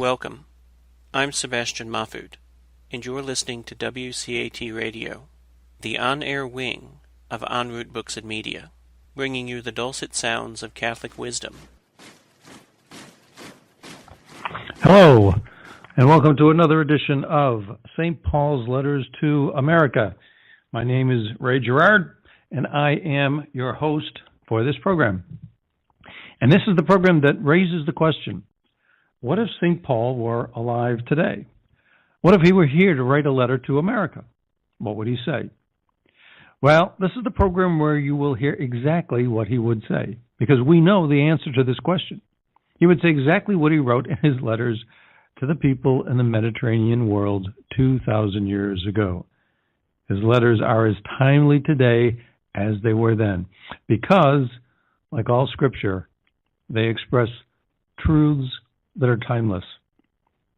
Welcome. I'm Sebastian Mahfood, and you're listening to WCAT Radio, the on-air wing of En Route Books and Media, bringing you the dulcet sounds of Catholic wisdom. Hello, and welcome to another edition of St. Paul's Letters to America. My name is Ray Gerard, and I am your host for this program. And this is the program that raises the question, what if St. Paul were alive today? What if he were here to write a letter to America? What would he say? Well, this is the program where you will hear exactly what he would say, because we know the answer to this question. He would say exactly what he wrote in his letters to the people in the Mediterranean world 2,000 years ago. His letters are as timely today as they were then, because, like all Scripture, they express truths that are timeless.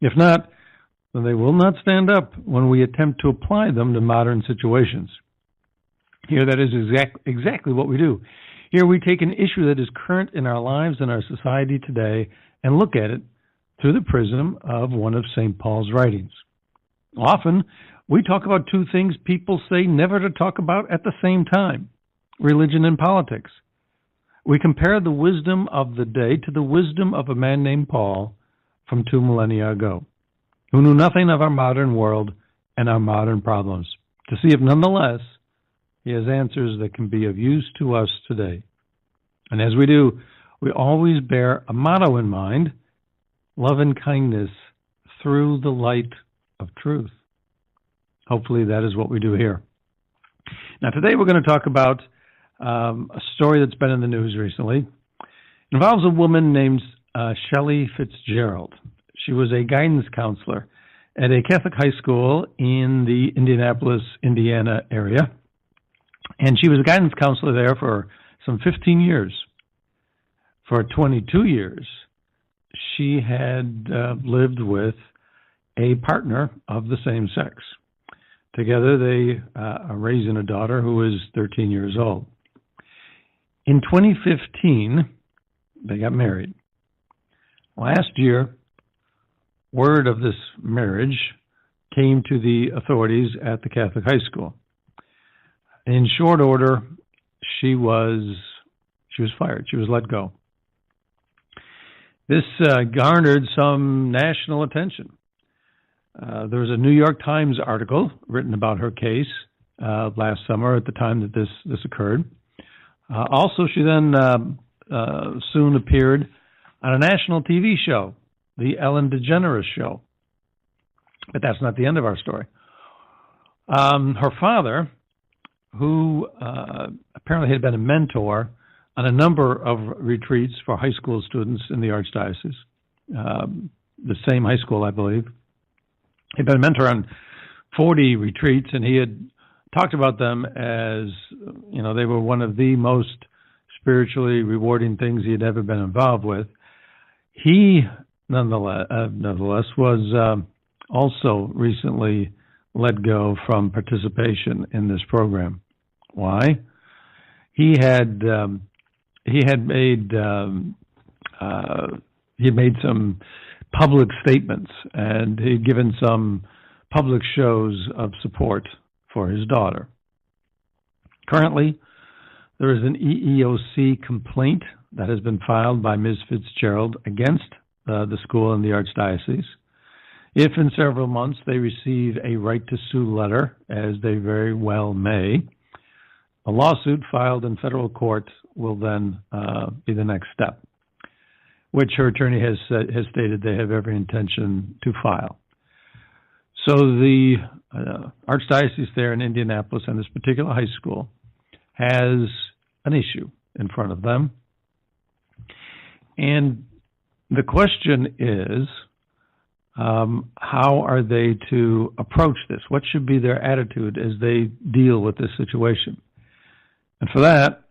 If not, then they will not stand up when we attempt to apply them to modern situations. Here, that is exactly what we do. Here we take an issue that is current in our lives and our society today and look at it through the prism of one of St. Paul's writings. Often, we talk about two things people say never to talk about at the same time: religion and politics. We compare the wisdom of the day to the wisdom of a man named Paul from 2 millennia ago, who knew nothing of our modern world and our modern problems, to see if nonetheless he has answers that can be of use to us today. And as we do, we always bear a motto in mind: love and kindness through the light of truth. Hopefully that is what we do here. Now today we're going to talk about a story that's been in the news recently. It involves a woman named Shelley Fitzgerald. She was a guidance counselor at a Catholic high school in the Indianapolis, Indiana area. And she was a guidance counselor there for some 15 years. For 22 years, she had lived with a partner of the same sex. Together, they are raising a daughter who is 13 years old. In 2015, they got married. Last year, word of this marriage came to the authorities at the Catholic high school. In short order, she was fired. She was let go. This garnered some national attention. There was a New York Times article written about her case last summer at the time that this occurred. Also, she then soon appeared on a national TV show, The Ellen DeGeneres Show. But that's not the end of our story. Her father, who apparently had been a mentor on a number of retreats for high school students in the Archdiocese, the same high school, I believe. He'd been a mentor on 40 retreats, and he had talked about them as, they were one of the most spiritually rewarding things he had ever been involved with. He, nonetheless, was also recently let go from participation in this program. Why? He had made some public statements, and he'd given some public shows of support for his daughter. Currently, there is an EEOC complaint that has been filed by Ms. Fitzgerald against the school and the Archdiocese. If in several months they receive a right to sue letter, as they very well may, a lawsuit filed in federal court will then be the next step, which her attorney has stated they have every intention to file. So the Archdiocese there in Indianapolis and this particular high school has an issue in front of them. And the question is, how are they to approach this? What should be their attitude as they deal with this situation? And for that,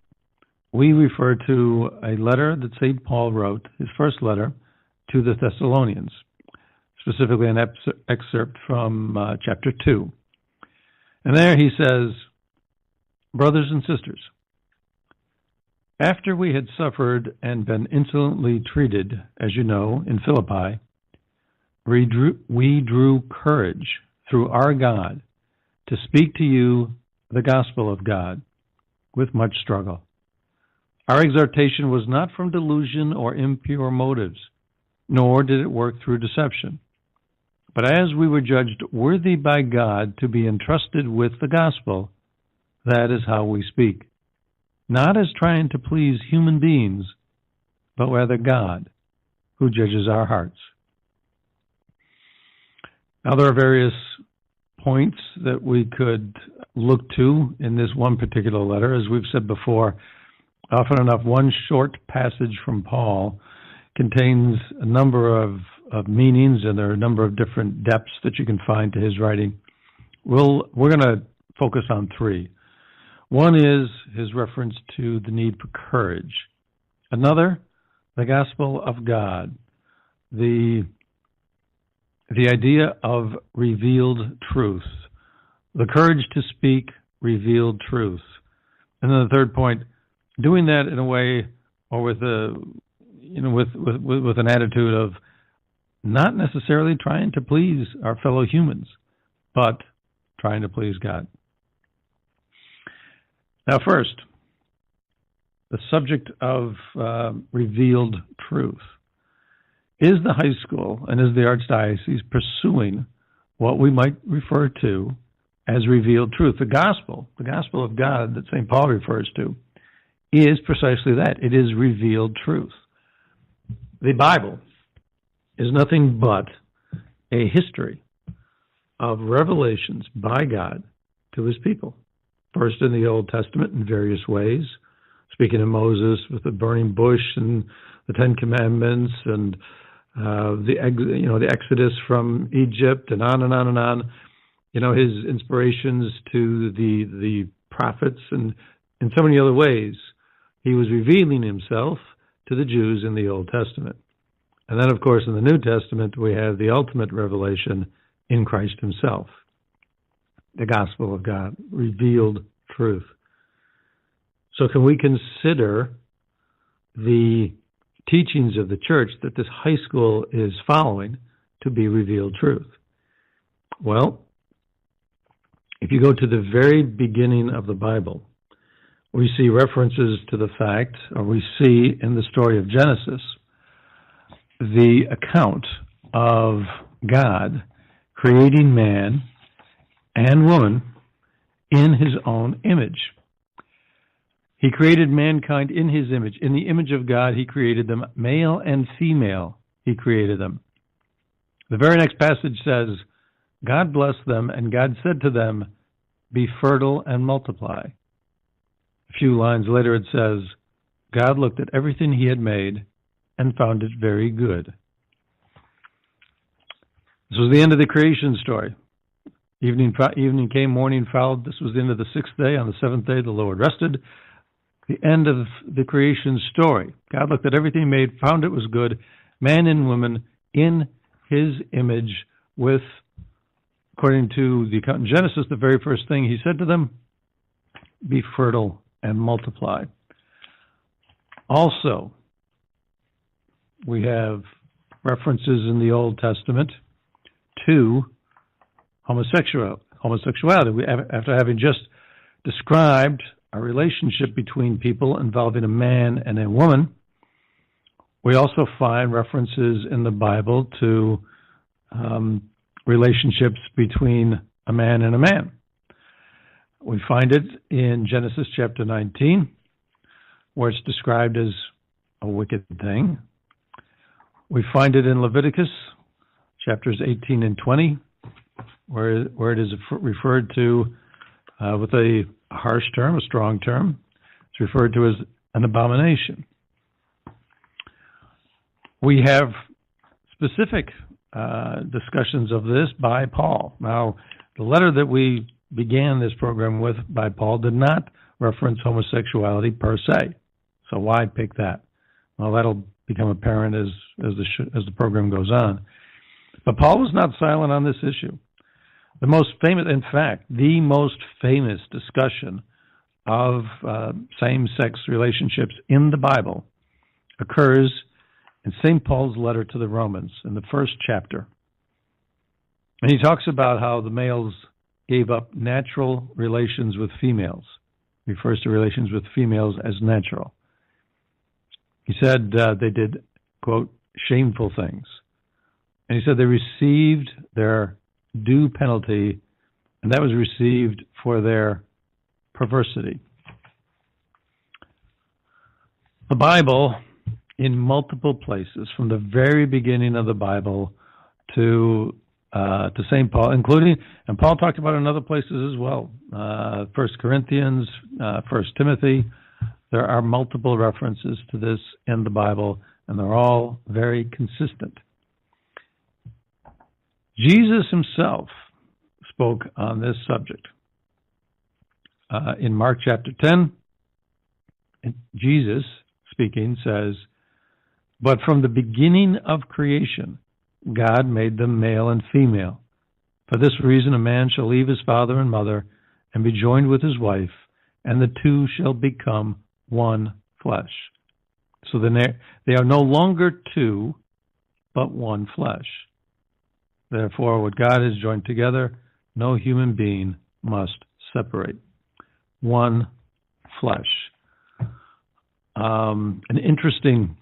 we refer to a letter that St. Paul wrote, his first letter, to the Thessalonians, specifically an excerpt from chapter 2. And there he says, "Brothers and sisters, after we had suffered and been insolently treated, as you know, in Philippi, we drew courage through our God to speak to you the gospel of God with much struggle. Our exhortation was not from delusion or impure motives, nor did it work through deception. But as we were judged worthy by God to be entrusted with the gospel, that is how we speak, not as trying to please human beings, but rather God, who judges our hearts. Now, there are various points that we could look to in this one particular letter. As we've said before, often enough, one short passage from Paul contains a number of meanings, and there are a number of different depths that you can find to his writing. We're going to focus on three. One is his reference to the need for courage. Another, the gospel of God, the idea of revealed truth, the courage to speak revealed truth. And then the third point, doing that in a way or with an attitude of not necessarily trying to please our fellow humans, but trying to please God. Now, first, the subject of revealed truth. Is the high school and is the Archdiocese pursuing what we might refer to as revealed truth? The gospel of God that St. Paul refers to, is precisely that. It is revealed truth. The Bible is nothing but a history of revelations by God to his people. First in the Old Testament in various ways, speaking of Moses with the burning bush and the Ten Commandments and the Exodus from Egypt and on and on and on. His inspirations to the prophets, and in so many other ways, he was revealing himself to the Jews in the Old Testament. And then, of course, in the New Testament, we have the ultimate revelation in Christ himself, the gospel of God, revealed truth. So can we consider the teachings of the church that this high school is following to be revealed truth? Well, if you go to the very beginning of the Bible, we see references to the fact, or we see in the story of Genesis, the account of God creating man and woman in his own image. He created mankind in his image. In the image of God, he created them. Male and female, he created them. The very next passage says, God blessed them, and God said to them, be fertile and multiply. A few lines later it says, God looked at everything he had made and found it very good. This was the end of the creation story. Evening came, morning followed. This was the end of the sixth day. On the seventh day, the Lord rested. The end of the creation story. God looked at everything he made, found it was good, man and woman in his image with, according to the account in Genesis, the very first thing he said to them, be fertile and multiply. Also, we have references in the Old Testament to homosexuality. After having just described a relationship between people involving a man and a woman, we also find references in the Bible to relationships between a man and a man. We find it in Genesis chapter 19, where it's described as a wicked thing. We find it in Leviticus chapters 18 and 20, where it is referred to with a harsh term, a strong term. It's referred to as an abomination. We have specific discussions of this by Paul. Now, the letter that we began this program with by Paul did not reference homosexuality per se. So why pick that? Well, that'll become apparent as the program goes on. But Paul was not silent on this issue. The most famous discussion of same-sex relationships in the Bible, occurs in St. Paul's letter to the Romans in the first chapter. And he talks about how the males gave up natural relations with females. He refers to relations with females as natural. He said they did, quote, shameful things. And he said they received their due penalty, and that was received for their perversity. The Bible, in multiple places, from the very beginning of the Bible to St. Paul, including, and Paul talked about it in other places as well, 1 Corinthians, 1 Timothy. There are multiple references to this in the Bible, and they're all very consistent. Jesus himself spoke on this subject. In Mark chapter 10, Jesus, speaking, says, "But from the beginning of creation, God made them male and female. For this reason, a man shall leave his father and mother and be joined with his wife, and the two shall become one flesh." So then they are no longer two, but one flesh. Therefore, what God has joined together, no human being must separate. One flesh. An interesting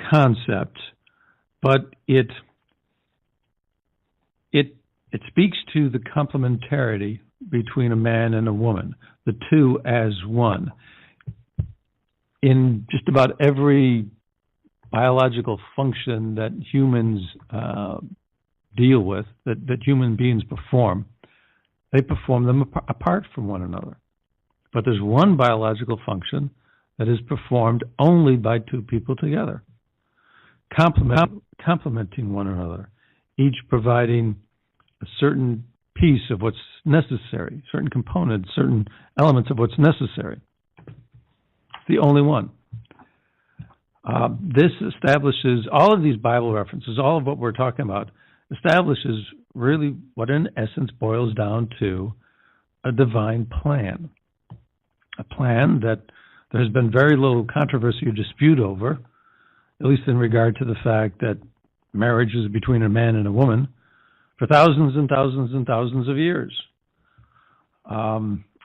concept, but it speaks to the complementarity between a man and a woman, the two as one. In just about every biological function that humans deal with, that human beings perform, they perform them apart from one another. But there's one biological function that is performed only by two people together, complementing one another, each providing a certain piece of what's necessary, certain components, certain elements of what's necessary. It's the only one. This establishes, all of these Bible references, all of what we're talking about, establishes really what in essence boils down to a divine plan. A plan that there has been very little controversy or dispute over, at least in regard to the fact that marriage is between a man and a woman, for thousands and thousands and thousands of years.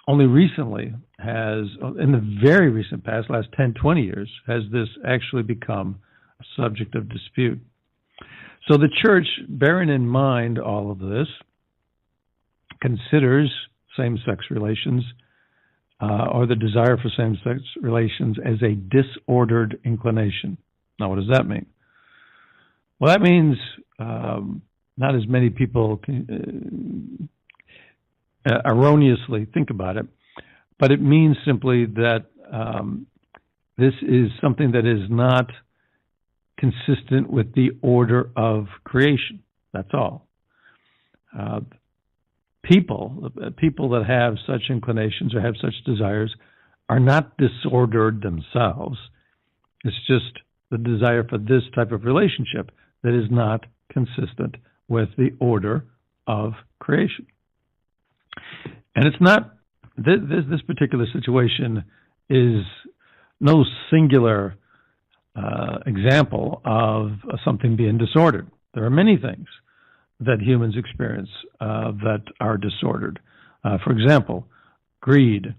Only recently has, in the very recent past, last 10, 20 years, has this actually become a subject of dispute. So the church, bearing in mind all of this, considers same-sex relations or the desire for same-sex relations as a disordered inclination. Now, what does that mean? Well, that means not as many people erroneously think about it, but it means simply that this is something that is not consistent with the order of creation. That's all. People that have such inclinations or have such desires are not disordered themselves. It's just the desire for this type of relationship that is not consistent with the order of creation. And it's not, this particular situation is no singular example of something being disordered. There are many things that humans experience that are disordered. For example, greed,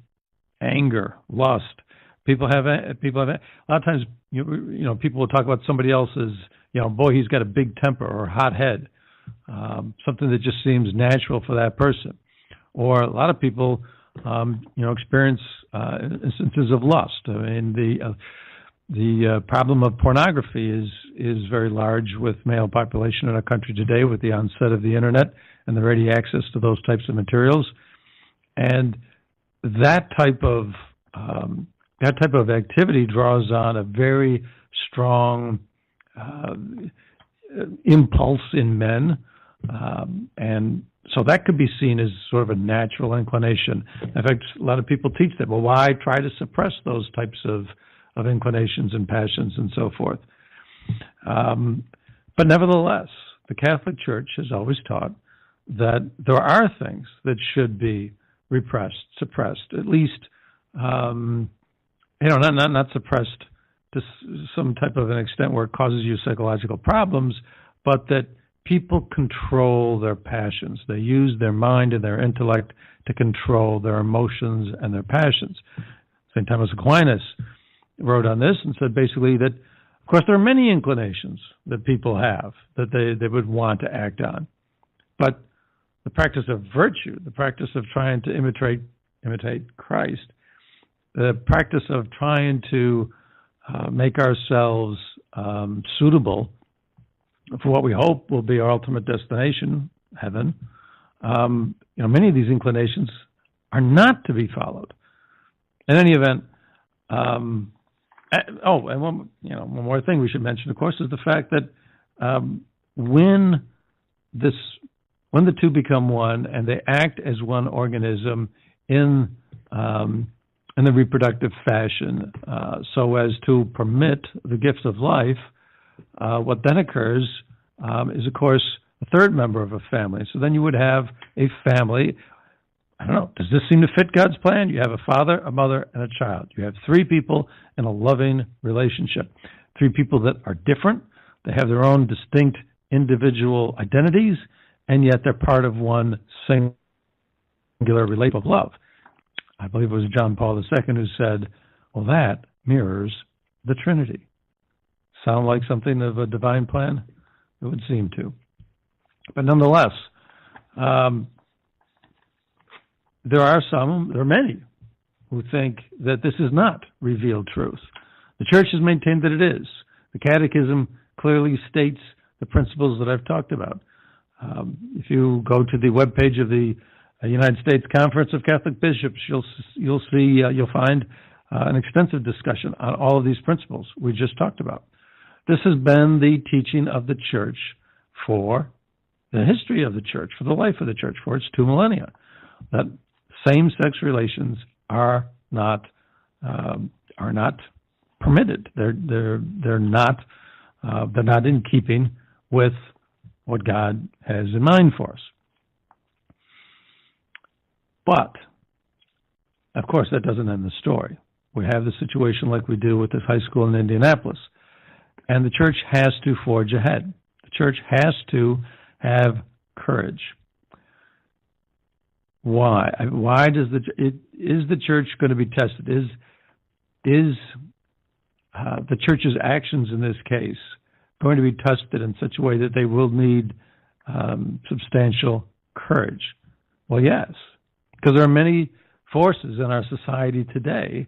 anger, lust. People have a lot of times. People will talk about somebody else as, boy, he's got a big temper or a hot head. Something that just seems natural for that person. Or a lot of people, experience instances of lust. I mean, the problem of pornography is very large with male population in our country today, with the onset of the internet and the ready access to those types of materials, and that type of activity draws on a very strong impulse in men, and so that could be seen as sort of a natural inclination. In fact, a lot of people teach that. Well, why try to suppress those types of inclinations and passions and so forth? But nevertheless, the Catholic Church has always taught that there are things that should be repressed, suppressed, at least, not suppressed to some type of an extent where it causes you psychological problems, but that people control their passions. They use their mind and their intellect to control their emotions and their passions. St. Thomas Aquinas wrote on this and said basically that, of course, there are many inclinations that people have that they would want to act on. But the practice of virtue, the practice of trying to imitate Christ, the practice of trying to make ourselves suitable for what we hope will be our ultimate destination, heaven, many of these inclinations are not to be followed. In any event, and one more thing we should mention, of course, is the fact that when the two become one and they act as one organism in the reproductive fashion, so as to permit the gifts of life, what then occurs is, of course, a third member of a family. So then you would have a family. I don't know, does this seem to fit God's plan? You have a father, a mother, and a child. You have three people in a loving relationship. Three people that are different. They have their own distinct individual identities, and yet they're part of one singular relationship of love. I believe it was John Paul II who said, well, that mirrors the Trinity. Sound like something of a divine plan? It would seem to. But nonetheless, there are many who think that this is not revealed truth. The Church has maintained that it is. The Catechism clearly states the principles that I've talked about. If you go to the webpage of the United States Conference of Catholic Bishops, you'll find an extensive discussion on all of these principles we just talked about. This has been the teaching of the Church for the history of the Church, for the life of the Church, for its 2 millennia. That same-sex relations are not permitted. They're not in keeping with what God has in mind for us. But, of course, that doesn't end the story. We have the situation like we do with this high school in Indianapolis. And the Church has to forge ahead. The Church has to have courage. Why? Why is the Church going to be tested? Is the Church's actions in this case going to be tested in such a way that they will need substantial courage? Well, yes, because there are many forces in our society today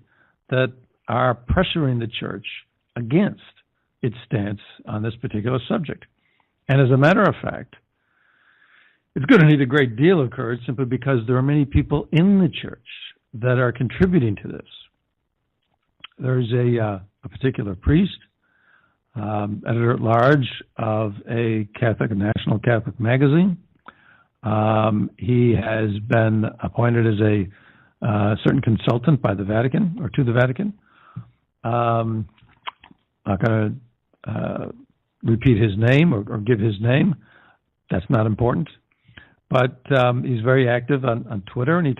that are pressuring the Church against its stance on this particular subject. And as a matter of fact, it's going to need a great deal of courage simply because there are many people in the Church that are contributing to this. There's a particular priest, editor-at-large of a national Catholic magazine. He has been appointed as a certain consultant by the Vatican, or to the Vatican. I'm not going to repeat his name or give his name. That's not important. But he's very active on Twitter, and he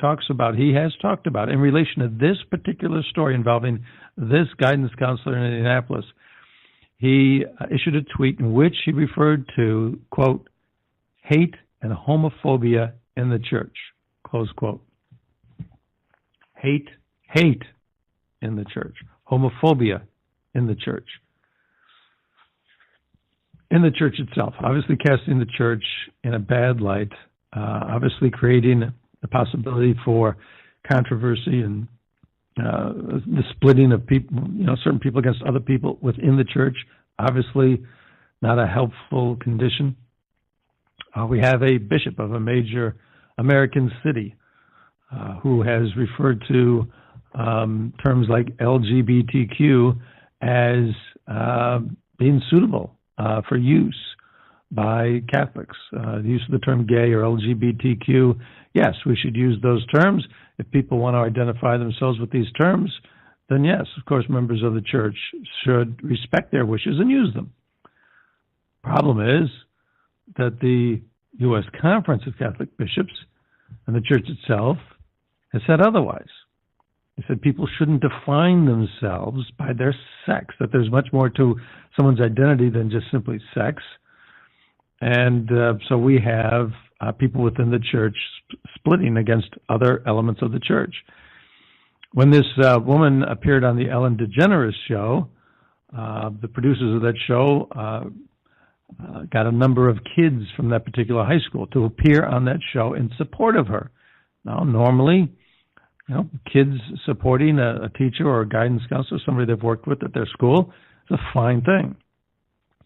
has talked about, in relation to this particular story involving this guidance counselor in Indianapolis, he issued a tweet in which he referred to, quote, hate and homophobia in the Church, close quote. Hate in the Church. Homophobia in the Church. In the Church itself, obviously casting the Church in a bad light, obviously creating the possibility for controversy and the splitting of people, certain people against other people within the Church, obviously not a helpful condition. We have a bishop of a major American city who has referred to terms like LGBTQ as being suitable for use by Catholics. The use of the term gay or LGBTQ, yes, we should use those terms. If people want to identify themselves with these terms, then yes, of course, members of the Church should respect their wishes and use them. Problem is that the U.S. Conference of Catholic Bishops and the Church itself has said otherwise. They said people shouldn't define themselves by their sex, that there's much more to someone's identity than just simply sex. And so we have people within the church splitting against other elements of the church. When this woman appeared on the Ellen DeGeneres show, the producers of that show got a number of kids from that particular high school to appear on that show in support of her. Now, normally, kids supporting a teacher or a guidance counselor, somebody they've worked with at their school, is a fine thing.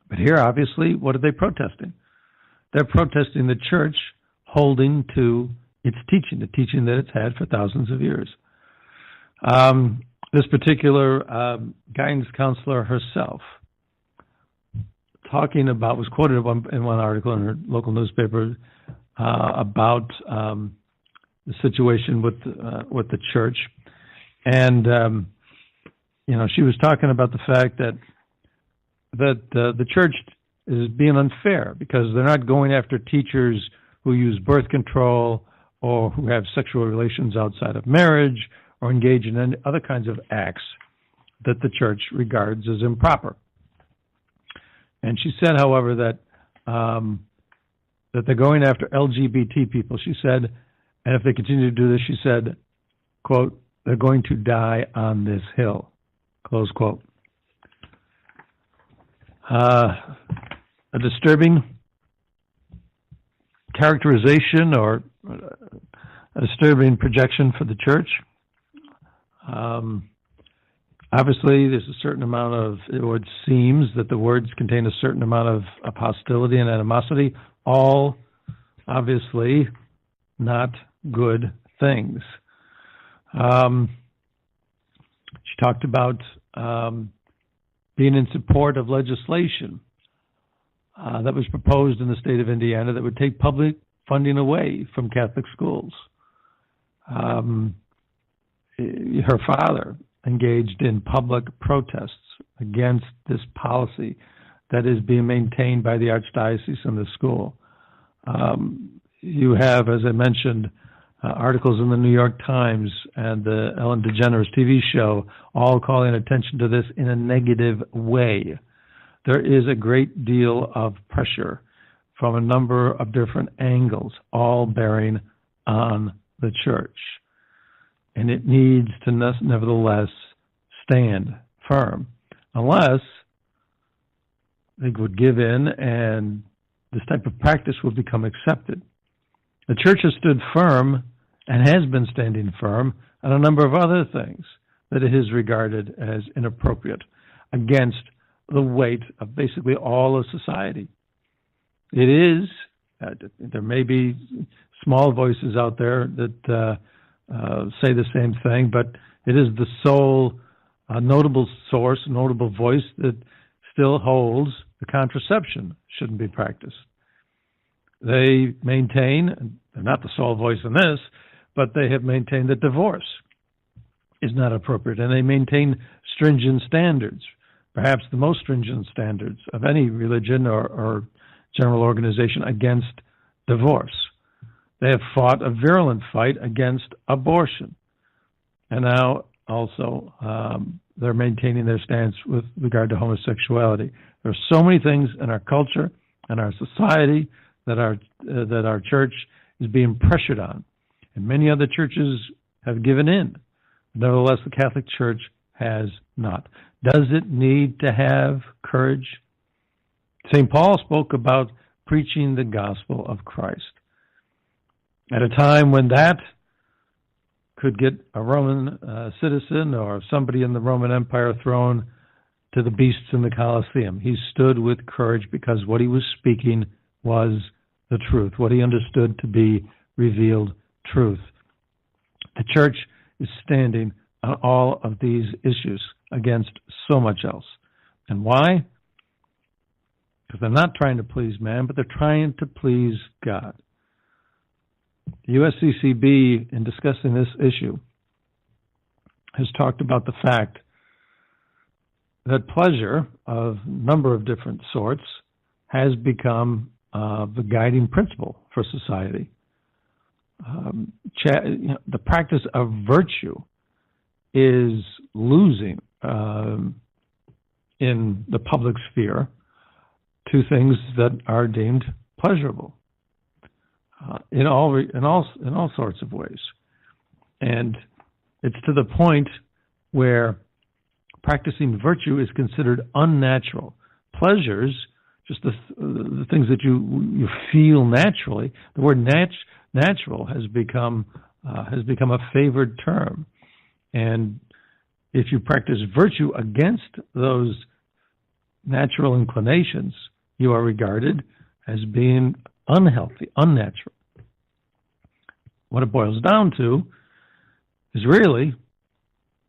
But here, obviously, what are they protesting? They're protesting the church holding to its teaching, the teaching that it's had for thousands of years. This particular guidance counselor herself, was quoted in one article in her local newspaper about the situation with the church, and she was talking about the fact that the church is being unfair because they're not going after teachers who use birth control or who have sexual relations outside of marriage or engage in any other kinds of acts that the church regards as improper. And she said, however, that they're going after LGBT people. She said, and if they continue to do this, she said, quote, they're going to die on this hill, close quote. A disturbing characterization or a disturbing projection for the church. Obviously, there's a certain amount of, it seems that the words contain a certain amount of hostility and animosity, all obviously not good things. She talked about being in support of legislation that was proposed in the state of Indiana that would take public funding away from Catholic schools. Her father engaged in public protests against this policy that is being maintained by the Archdiocese and the school. You have, as I mentioned, articles in the New York Times and the Ellen DeGeneres TV show all calling attention to this in a negative way. There is a great deal of pressure from a number of different angles, all bearing on the church. And it needs to nevertheless stand firm, unless they would give in and this type of practice would become accepted. The church has stood firm and has been standing firm on a number of other things that it is regarded as inappropriate against the weight of basically all of society. It is, there may be small voices out there that say the same thing, but it is the sole notable source, notable voice that still holds the contraception shouldn't be practiced. They maintain, they're not the sole voice in this, but they have maintained that divorce is not appropriate, and they maintain stringent standards, perhaps the most stringent standards of any religion or general organization against divorce. They have fought a virulent fight against abortion, and now also they're maintaining their stance with regard to homosexuality. There are so many things in our culture and our society that our church is being pressured on, and many other churches have given in. Nevertheless, the Catholic Church has not. Does it need to have courage? St. Paul spoke about preaching the gospel of Christ. At a time when that could get a Roman citizen or somebody in the Roman Empire thrown to the beasts in the Colosseum, he stood with courage because what he was speaking was the truth, what he understood to be revealed truth. The church is standing on all of these issues against so much else. And why? Because they're not trying to please man, but they're trying to please God. The USCCB, in discussing this issue, has talked about the fact that pleasure of a number of different sorts has become the guiding principle for society. The practice of virtue is losing in the public sphere to things that are deemed pleasurable in all sorts of ways, and it's to the point where practicing virtue is considered unnatural. Pleasures, just the things that you feel naturally. The word natural has become a favored term, and if you practice virtue against those natural inclinations, you are regarded as being unhealthy, unnatural. What it boils down to is really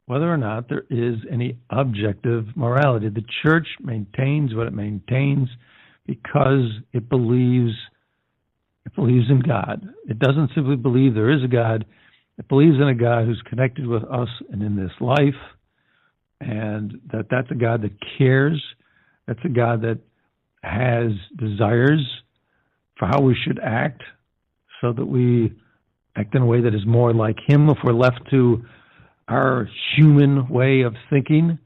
whether or not there is any objective morality. The church maintains what it maintains because it believes in God. It doesn't simply believe there is a God. It believes in a God who's connected with us and in this life, and that's a God that cares. That's a God that has desires for how we should act, so that we act in a way that is more like Him if we're left to our human way of thinking,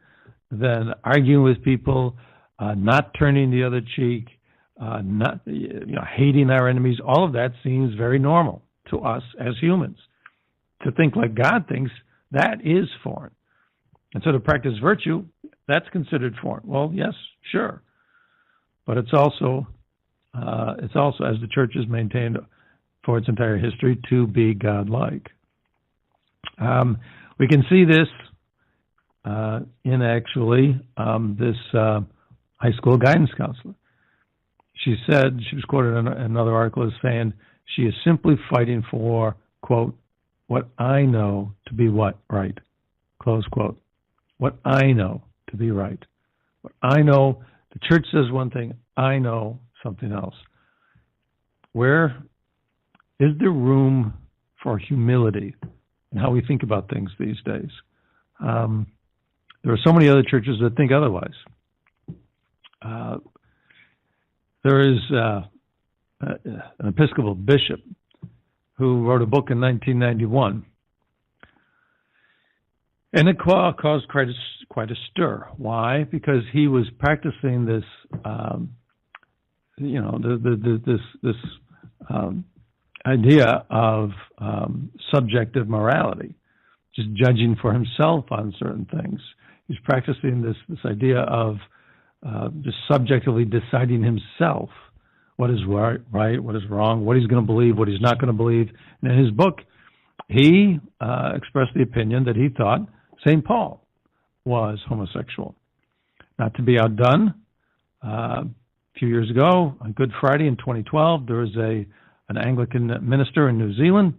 than arguing with people, not turning the other cheek, not hating our enemies. All of that seems very normal to us as humans. To think like God thinks, that is foreign. And so to practice virtue, that's considered foreign. Well, yes, sure. But it's also, as the church has maintained for its entire history, to be God-like. We can see this in actually this high school guidance counselor. She said, she was quoted in another article as saying, she is simply fighting for, quote, what I know to be what? Right. Close quote. What I know to be right. What I know, the church says one thing, I know something else. Where is there room for humility in how we think about things these days? There are so many other churches that think otherwise. There is an Episcopal bishop who wrote a book in 1991, and it caused quite a stir. Why? Because he was practicing this, this idea of subjective morality, just judging for himself on certain things. He's practicing this idea of just subjectively deciding himself what is right, what is wrong, what he's going to believe, what he's not going to believe. And in his book, he expressed the opinion that he thought St. Paul was homosexual. Not to be outdone, a few years ago, on Good Friday in 2012, there was an Anglican minister in New Zealand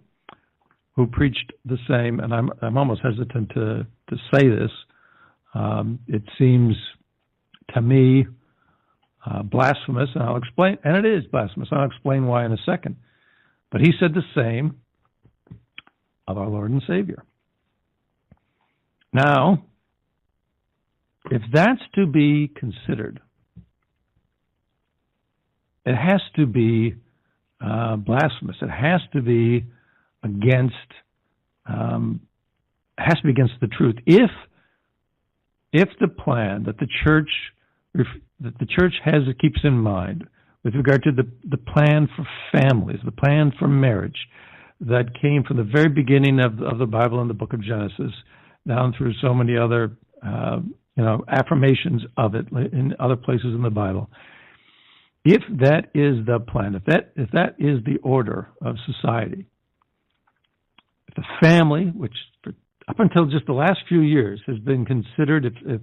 who preached the same, and I'm almost hesitant to say this. It seems to me blasphemous, and I'll explain, and it is blasphemous. I'll explain why in a second. But he said the same of our Lord and Savior. Now, if that's to be considered, it has to be blasphemous. It has to be against the truth. If the plan that the church keeps in mind with regard to the plan for families, the plan for marriage that came from the very beginning of the Bible in the book of Genesis down through so many other affirmations of it in other places in the Bible. If that is the plan, if that is the order of society, if the family, which up until just the last few years has been considered, if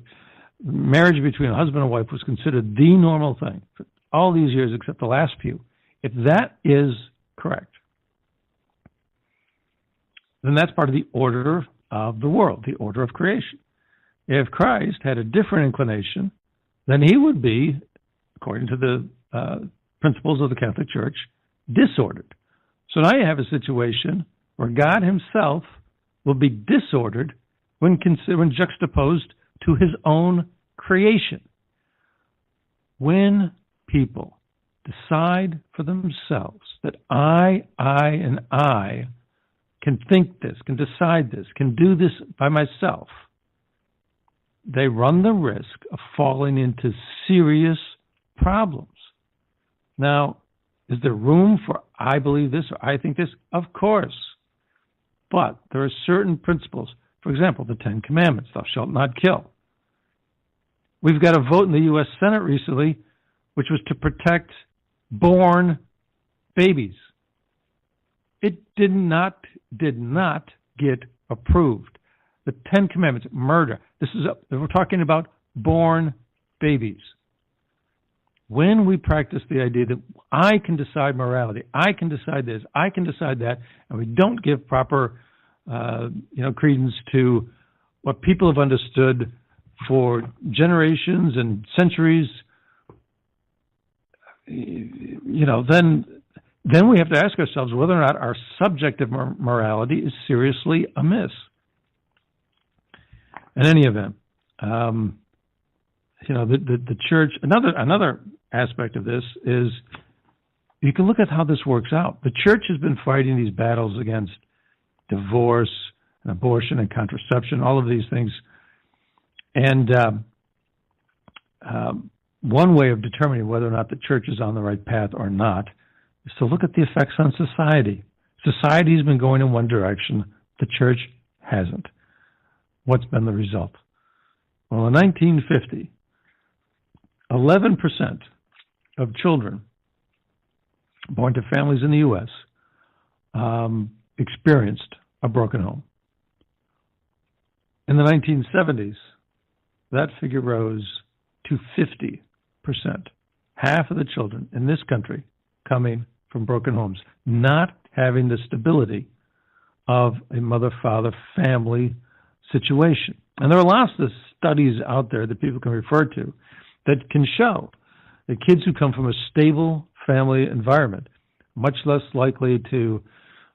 marriage between a husband and wife was considered the normal thing for all these years except the last few, if that is correct, then that's part of the order of the world, the order of creation. If Christ had a different inclination, then he would be, according to the principles of the Catholic Church, disordered. So now you have a situation where God himself will be disordered when juxtaposed to his own creation. When people decide for themselves that I can think this, can decide this, can do this by myself, they run the risk of falling into serious problems. Now, Is there room for I believe this or I think this? Of course. But there are certain principles. For example, the Ten Commandments, thou shalt not kill. We've got a vote in the U.S. Senate recently, which was to protect born babies. It did not get approved. The Ten Commandments, murder. We're talking about born babies. When we practice the idea that I can decide morality, I can decide this, I can decide that, and we don't give proper, credence to what people have understood for generations and centuries, then we have to ask ourselves whether or not our subjective morality is seriously amiss. In any event, the church. Another aspect of this is you can look at how this works out. The church has been fighting these battles against divorce and abortion and contraception, all of these things. And one way of determining whether or not the church is on the right path or not is to look at the effects on society. Society's been going in one direction. The church hasn't. What's been the result? Well, in 1950, 11% of children born to families in the U.S. Experienced a broken home. In the 1970s, that figure rose to 50%. Half of the children in this country coming from broken homes, not having the stability of a mother-father family situation. And there are lots of studies out there that people can refer to that can show that kids who come from a stable family environment much less likely to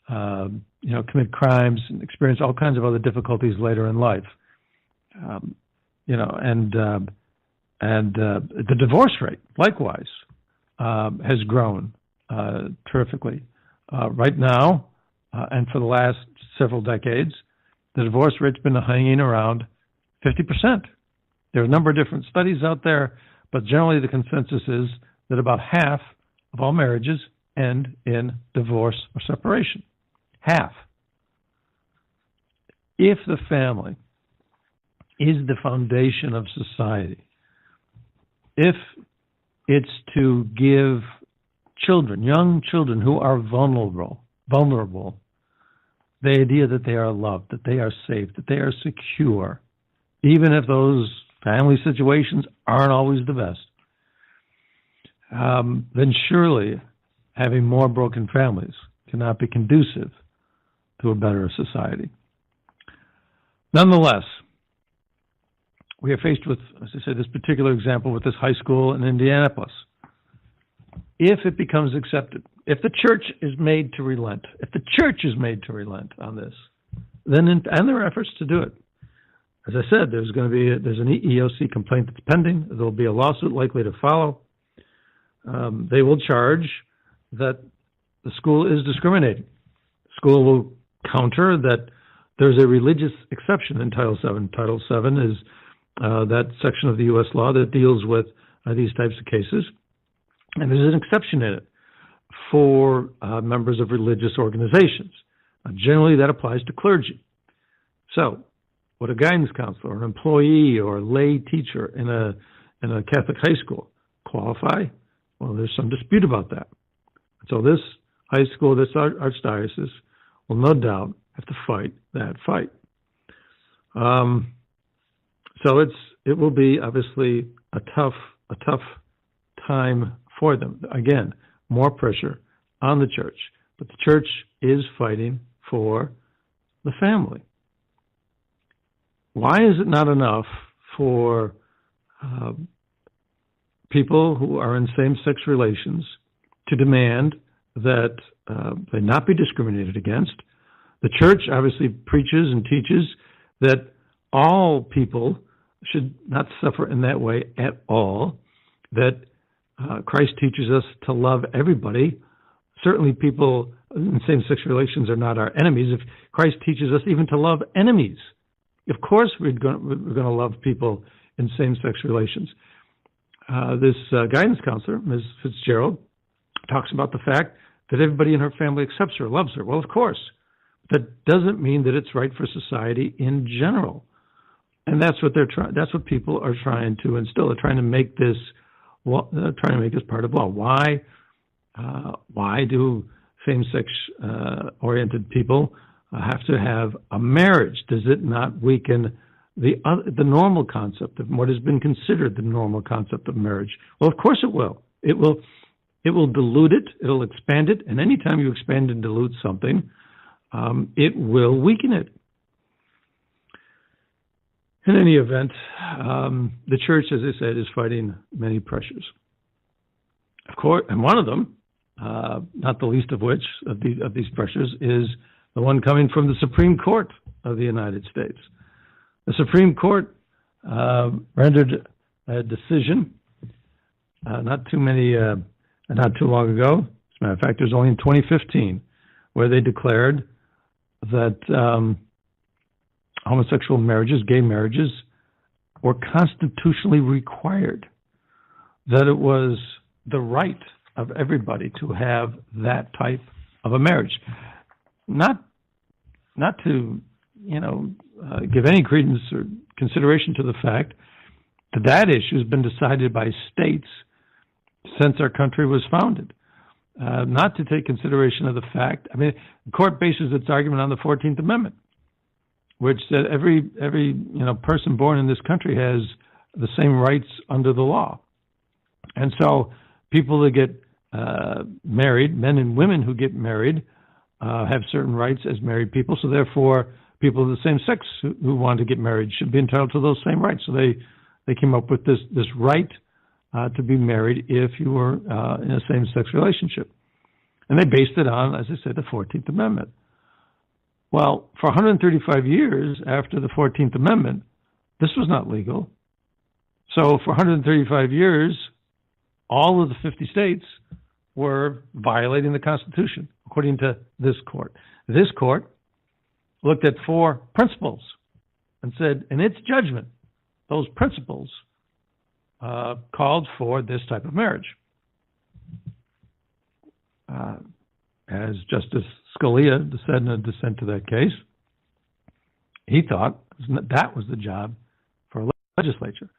commit crimes and experience all kinds of other difficulties later in life. The divorce rate, likewise, has grown terrifically. Right now, and for the last several decades, the divorce rate's been hanging around 50%. There are a number of different studies out there, but generally the consensus is that about half of all marriages end in divorce or separation. Half. If the family is the foundation of society, if it's to give children, young children who are vulnerable, the idea that they are loved, that they are safe, that they are secure, even if those family situations aren't always the best, then surely having more broken families cannot be conducive to a better society. Nonetheless, we are faced with, as I said, this particular example with this high school in Indianapolis. If it becomes accepted, if the church is made to relent, on this, then and there are efforts to do it. As I said, there's an EEOC complaint that's pending. There will be a lawsuit likely to follow. They will charge that the school is discriminating. The school will counter that there's a religious exception in Title VII. Title VII is that section of the U.S. law that deals with these types of cases. And there's an exception in it for members of religious organizations. Generally, that applies to clergy. So, would a guidance counselor, an employee, or a lay teacher in a Catholic high school qualify? Well, there's some dispute about that. So this high school, this archdiocese, will no doubt have to fight that fight. So it will be obviously a tough time for them. Again, more pressure on the church, but the church is fighting for the family. Why is it not enough for people who are in same-sex relations to demand that they not be discriminated against? The church obviously preaches and teaches that all people should not suffer in that way at all, that Christ teaches us to love everybody. Certainly people in same-sex relations are not our enemies. If Christ teaches us even to love enemies, of course we're going to love people in same-sex relations. This guidance counselor, Ms. Fitzgerald, talks about the fact that everybody in her family accepts her, loves her. Well, of course. That doesn't mean that it's right for society in general. And that's what that's what people are trying to instill. They're trying to make this part of law. Why do same-sex oriented people have to have a marriage? Does it not weaken the normal concept of what has been considered the normal concept of marriage? Well, of course it will. It will dilute it. It'll expand it. And anytime you expand and dilute something, it will weaken it. In any event, the church, as I said, is fighting many pressures. Of course, and one of them, not the least of which of these pressures, is the one coming from the Supreme Court of the United States. The Supreme Court rendered a decision not too long ago. As a matter of fact, it was only in 2015, where they declared that homosexual marriages, gay marriages, were constitutionally required, that it was the right of everybody to have that type of a marriage. Not to, give any credence or consideration to the fact that that issue has been decided by states since our country was founded. Not to take consideration of the fact, the court bases its argument on the 14th Amendment, which said every person born in this country has the same rights under the law. And so people that get married, men and women who get married, have certain rights as married people. So therefore, people of the same sex who want to get married should be entitled to those same rights. So they came up with this right to be married if you were in a same-sex relationship. And they based it on, as I said, the 14th Amendment. Well, for 135 years after the 14th Amendment, this was not legal. So for 135 years, all of the 50 states were violating the Constitution, according to this court. This court looked at 4 principles and said, in its judgment, those principles called for this type of marriage. As Justice Scalia said in a dissent to that case, he thought that was the job for a legislature.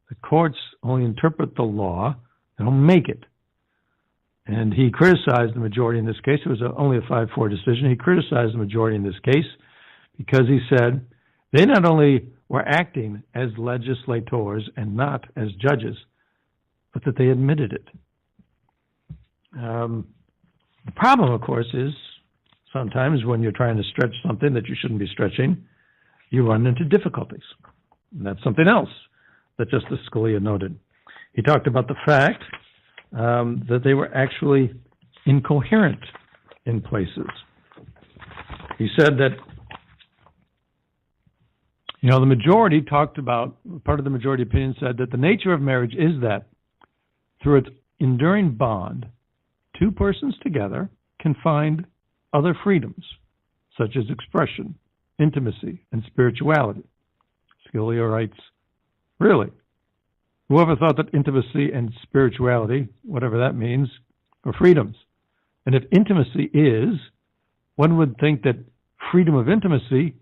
The courts only interpret the law, they don't make it. And he criticized the majority in this case. It was only a 5-4 decision. He criticized the majority in this case because he said they not only were acting as legislators and not as judges, but that they admitted it. The problem, of course, is sometimes when you're trying to stretch something that you shouldn't be stretching, you run into difficulties. And that's something else that Justice Scalia noted. He talked about the fact that they were actually incoherent in places. He said that, the majority talked about, part of the majority opinion said that the nature of marriage is that through its enduring bond, 2 persons together can find other freedoms, such as expression, intimacy, and spirituality. Scalia writes, really? Whoever thought that intimacy and spirituality, whatever that means, are freedoms? And if intimacy is, one would think that freedom of intimacy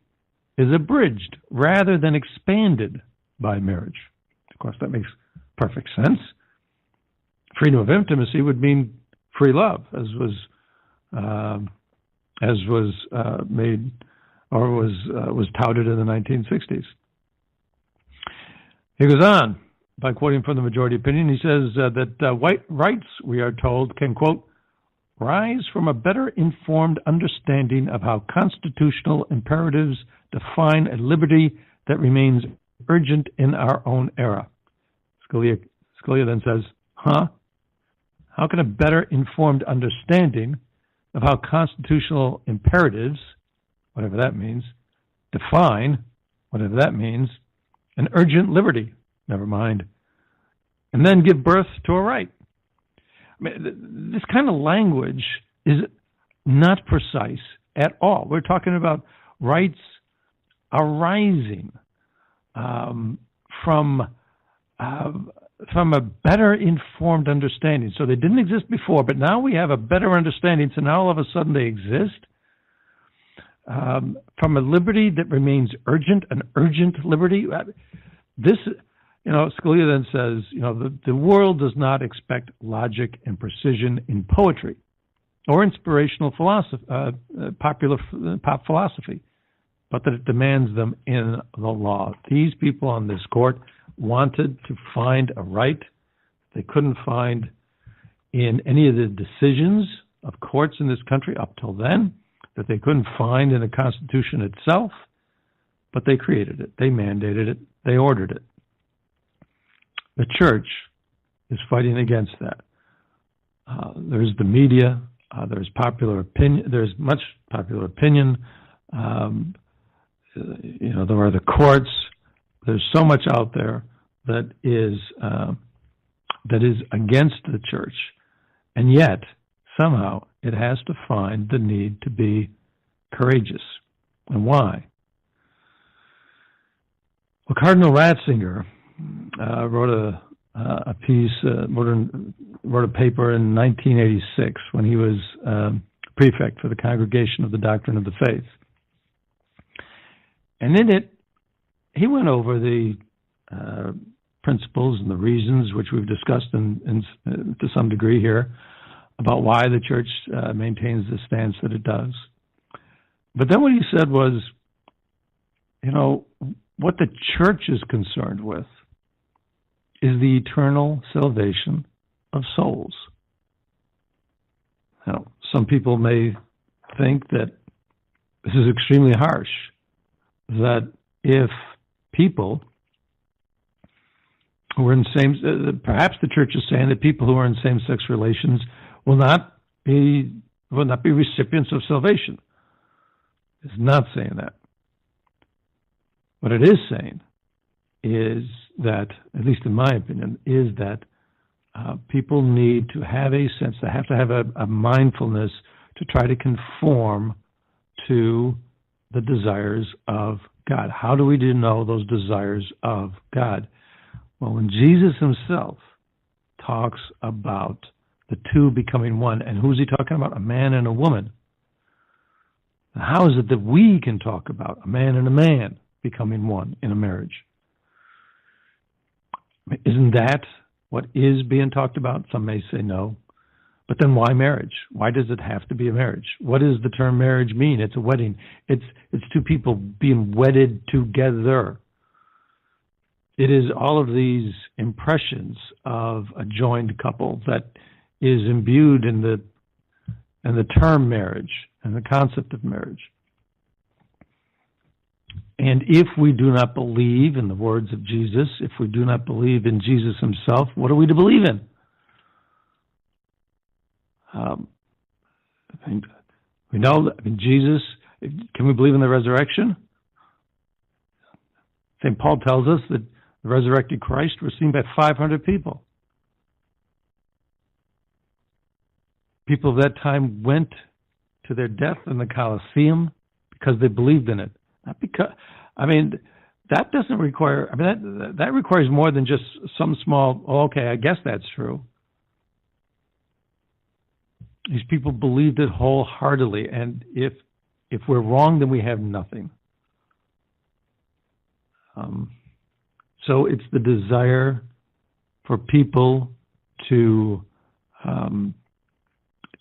is abridged rather than expanded by marriage. Of course, that makes perfect sense. Freedom of intimacy would mean free love, as was made or was touted in the 1960s. He goes on by quoting from the majority opinion. He says that white rights, we are told, can, quote, rise from a better informed understanding of how constitutional imperatives define a liberty that remains urgent in our own era. Scalia then says, how can a better informed understanding of how constitutional imperatives, whatever that means, define, whatever that means, an urgent liberty, never mind, and then give birth to a right? This kind of language is not precise at all. We're talking about rights arising from from a better informed understanding. So they didn't exist before, but now we have a better understanding. So now all of a sudden they exist. From a liberty that remains urgent, an urgent liberty. This, Scalia then says, the world does not expect logic and precision in poetry or inspirational philosophy, pop philosophy, but that it demands them in the law. These people on this court wanted to find a right they couldn't find in any of the decisions of courts in this country up till then, that they couldn't find in the Constitution itself, but they created it, they mandated it, they ordered it. The church is fighting against that. There's the media, there's popular opinion, there's much popular opinion, there are the courts, there's so much out there that is against the church, and yet somehow it has to find the need to be courageous. And why? Well, Cardinal Ratzinger wrote a piece, wrote a paper in 1986 when he was prefect for the Congregation of the Doctrine of the Faith. And in it, he went over the principles and the reasons, which we've discussed to some degree here, about why the church maintains the stance that it does. But then what he said was, what the church is concerned with is the eternal salvation of souls. Now, some people may think that this is extremely harsh, that if people who are in perhaps the church is saying that people who are in same-sex relations will not be recipients of salvation. It's not saying that. What it is saying is that, at least in my opinion, is that people need to have a sense, they have to have a mindfulness to try to conform to the desires of God. How do we know those desires of God? Well, when Jesus himself talks about the two becoming one, and who's he talking about? A man and a woman. How is it that we can talk about a man and a man becoming one in a marriage? Isn't that what is being talked about? Some may say no. But then why marriage? Why does it have to be a marriage? What does the term marriage mean? It's a wedding. It's two people being wedded together. It is all of these impressions of a joined couple that is imbued in the term marriage and the concept of marriage. And if we do not believe in the words of Jesus, if we do not believe in Jesus himself, what are we to believe in? We know that Jesus, can we believe in the resurrection? St. Paul tells us that the resurrected Christ was seen by 500 people. People of that time went to their death in the Colosseum because they believed in it. Not because, that doesn't require, that requires more than just some small, okay, I guess that's true. These people believed it wholeheartedly, and if we're wrong, then we have nothing. So it's the desire for people to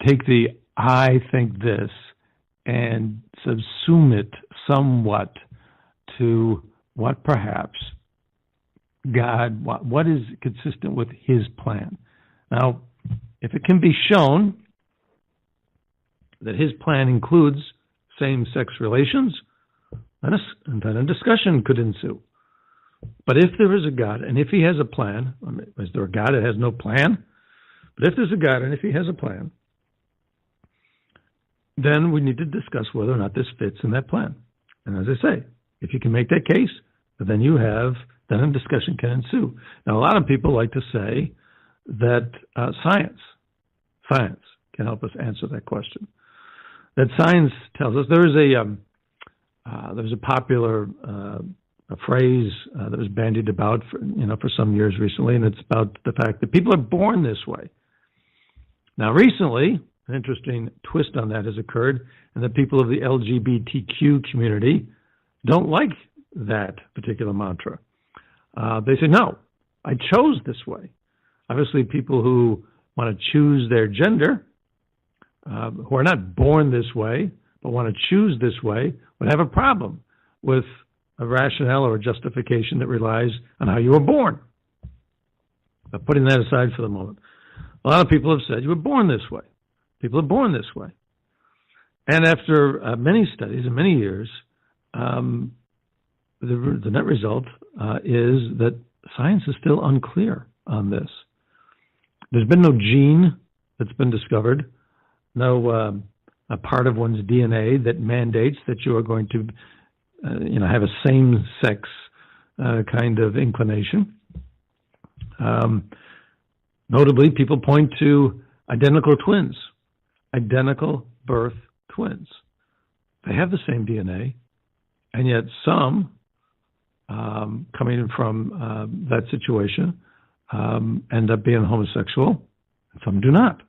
take the I think this and subsume it somewhat to what perhaps God, what is consistent with his plan. Now, if it can be shown that his plan includes same-sex relations, then a discussion could ensue. But if there is a God, and if he has a plan, is there a God that has no plan? But if there's a God, and if he has a plan, then we need to discuss whether or not this fits in that plan. And as I say, if you can make that case, then a discussion can ensue. Now, a lot of people like to say that science can help us answer that question. That science tells us there's a popular a phrase that was bandied about for some years recently, and it's about the fact that people are born this way. Now, recently, an interesting twist on that has occurred, and the people of the LGBTQ community don't like that particular mantra. They say, no, I chose this way. Obviously, people who want to choose their gender, who are not born this way, but want to choose this way, would have a problem with a rationale or a justification that relies on how you were born. But putting that aside for the moment, a lot of people have said you were born this way. People are born this way. And after many studies and many years, the net result is that science is still unclear on this. There's been no gene that's been discovered, no a part of one's DNA that mandates that you are going to have a same-sex kind of inclination. Notably, people point to identical twins, identical birth twins. They have the same DNA, and yet some, coming from that situation, end up being homosexual, and some do not.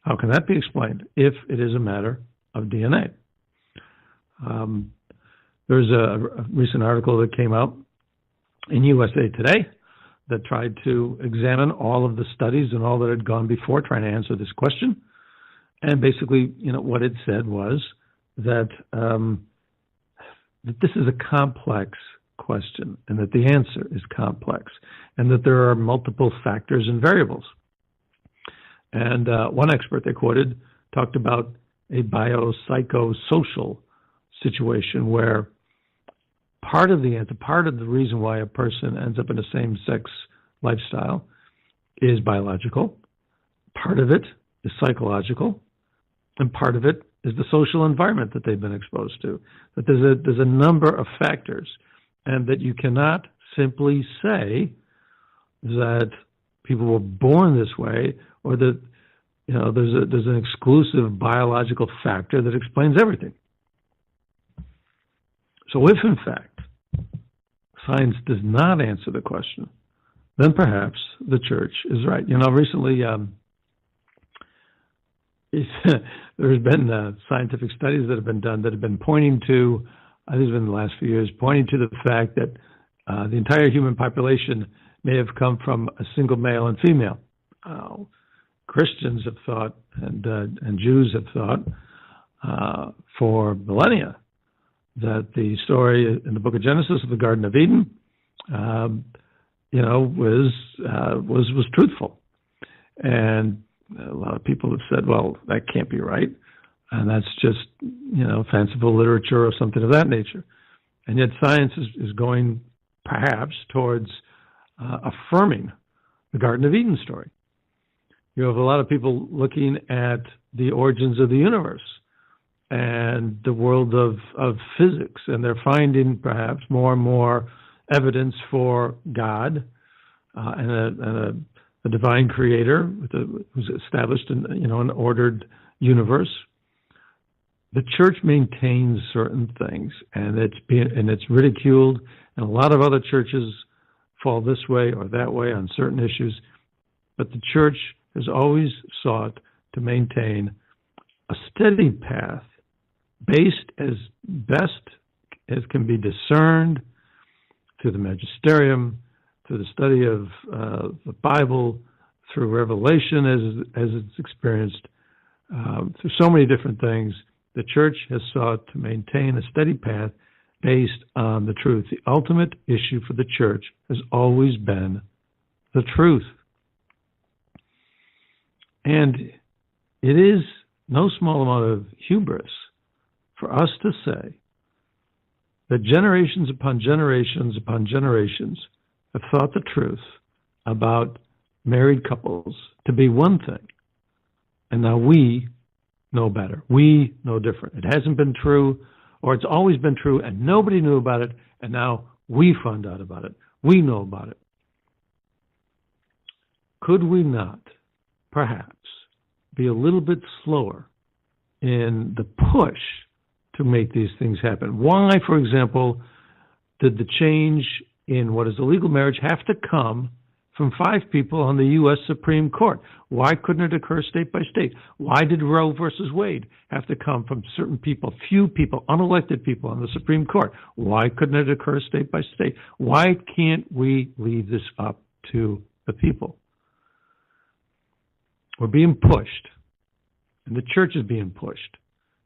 How can that be explained if it is a matter of DNA? There's a recent article that came out in USA Today that tried to examine all of the studies and all that had gone before trying to answer this question. And basically, what it said was that this is a complex question and that the answer is complex and that there are multiple factors and variables. And one expert they quoted talked about a biopsychosocial situation where part of the answer, part of the reason why a person ends up in a same-sex lifestyle is biological, part of it is psychological, and part of it is the social environment that they've been exposed to. That there's a number of factors, and that you cannot simply say that people were born this way, or that there's an exclusive biological factor that explains everything. So if, in fact, science does not answer the question, then perhaps the church is right. Recently there's been scientific studies that have been done that have been pointing to, I think it's been the last few years, pointing to the fact that the entire human population may have come from a single male and female. Christians have thought, and Jews have thought for millennia, that the story in the book of Genesis of the Garden of Eden, was truthful. And a lot of people have said, well, that can't be right. And that's just, fanciful literature or something of that nature. And yet science is going perhaps towards affirming the Garden of Eden story. You have a lot of people looking at the origins of the universe and the world of physics, and they're finding perhaps more and more evidence for God and a divine creator who's established an ordered universe. The church maintains certain things, and it's ridiculed, and a lot of other churches fall this way or that way on certain issues. But the church has always sought to maintain a steady path based as best as can be discerned through the magisterium, through the study of the Bible, through revelation as it's experienced, through so many different things. The church has sought to maintain a steady path based on the truth. The ultimate issue for the church has always been the truth. And it is no small amount of hubris for us to say that generations upon generations upon generations have thought the truth about married couples to be one thing, and now we know better. We know different. It hasn't been true, or it's always been true, and nobody knew about it, and now we found out about it. We know about it. Could we not, perhaps, be a little bit slower in the push to make these things happen? Why, for example, did the change in what is a legal marriage have to come from 5 people on the U.S. Supreme Court? Why couldn't it occur state by state? Why did Roe versus Wade have to come from certain people, few people, unelected people on the Supreme Court? Why couldn't it occur state by state? Why can't we leave this up to the people? We're being pushed, and the church is being pushed,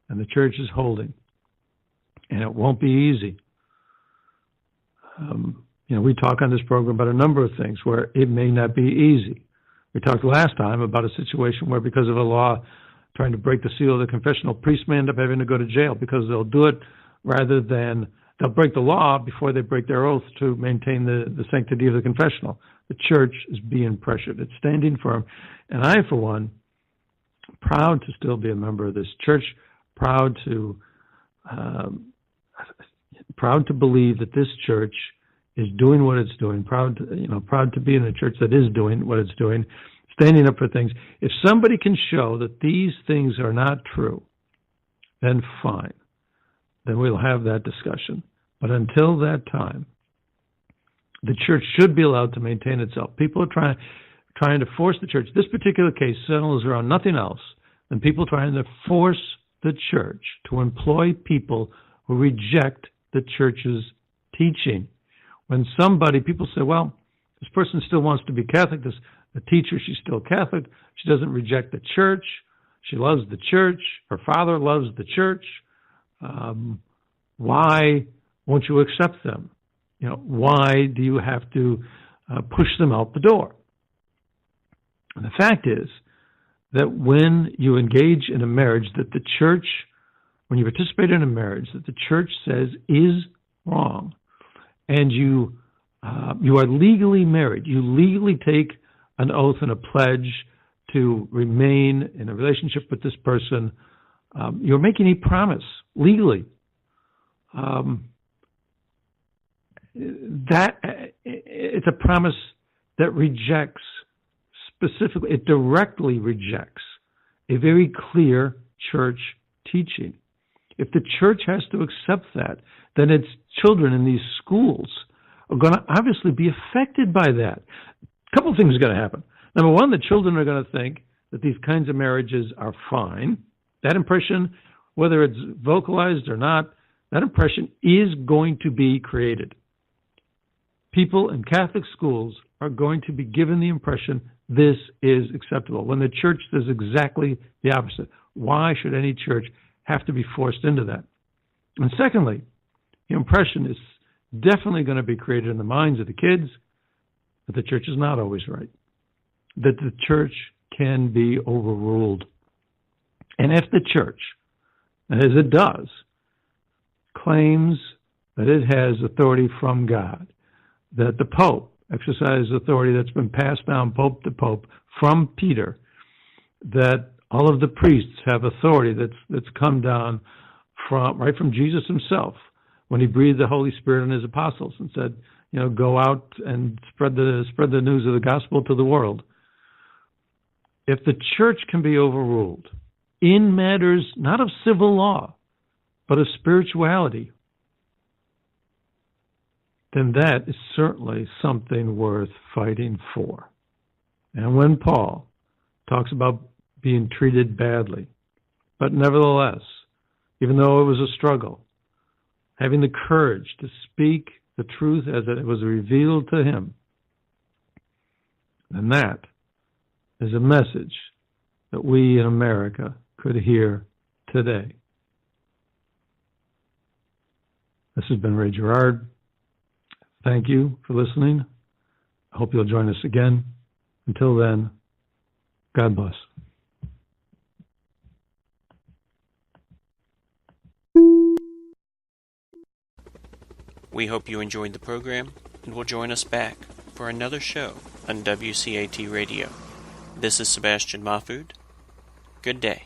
and the church is holding, and it won't be easy. We talk on this program about a number of things where it may not be easy. We talked last time about a situation where, because of a law trying to break the seal of the confessional, priests may end up having to go to jail because they'll do it rather than they'll break the law before they break their oath to maintain the sanctity of the confessional. The church is being pressured. It's standing firm. And I, for one, proud to still be a member of this church, proud to believe that this church is doing what it's doing, proud to be in a church that is doing what it's doing, standing up for things. If somebody can show that these things are not true, then fine. Then we'll have that discussion. But until that time, the church should be allowed to maintain itself. People are trying to force the church. This particular case centers around nothing else than people trying to force the church to employ people who reject the church's teaching. When people say, well, this person still wants to be Catholic, the teacher, she's still Catholic, she doesn't reject the church, she loves the church, her father loves the church, why won't you accept them? Why do you have to push them out the door? And the fact is that when you engage in a marriage that the church, when you participate in a marriage that the church says is wrong, and you are legally married, you legally take an oath and a pledge to remain in a relationship with this person, you're making a promise legally. That it's a promise that rejects specifically, it directly rejects a very clear church teaching. If the church has to accept that, then its children in these schools are going to obviously be affected by that. A couple of things are going to happen. Number one, the children are going to think that these kinds of marriages are fine. That impression, whether it's vocalized or not, that impression is going to be created. People in Catholic schools are going to be given the impression this is acceptable, when the church does exactly the opposite. Why should any church have to be forced into that? And secondly, the impression is definitely going to be created in the minds of the kids that the church is not always right, that the church can be overruled. And if the church, as it does, claims that it has authority from God, that the Pope exercises authority that's been passed down Pope to Pope from Peter, that all of the priests have authority that's come down from Jesus himself when he breathed the Holy Spirit on his apostles and said, go out and spread the news of the gospel to the world. If the church can be overruled in matters not of civil law, but of spirituality, then that is certainly something worth fighting for. And when Paul talks about being treated badly, but nevertheless, even though it was a struggle, having the courage to speak the truth as it was revealed to him, then that is a message that we in America could hear today. This has been Ray Gerard. Thank you for listening. I hope you'll join us again. Until then, God bless. We hope you enjoyed the program and will join us back for another show on WCAT Radio. This is Sebastian Mahfood. Good day.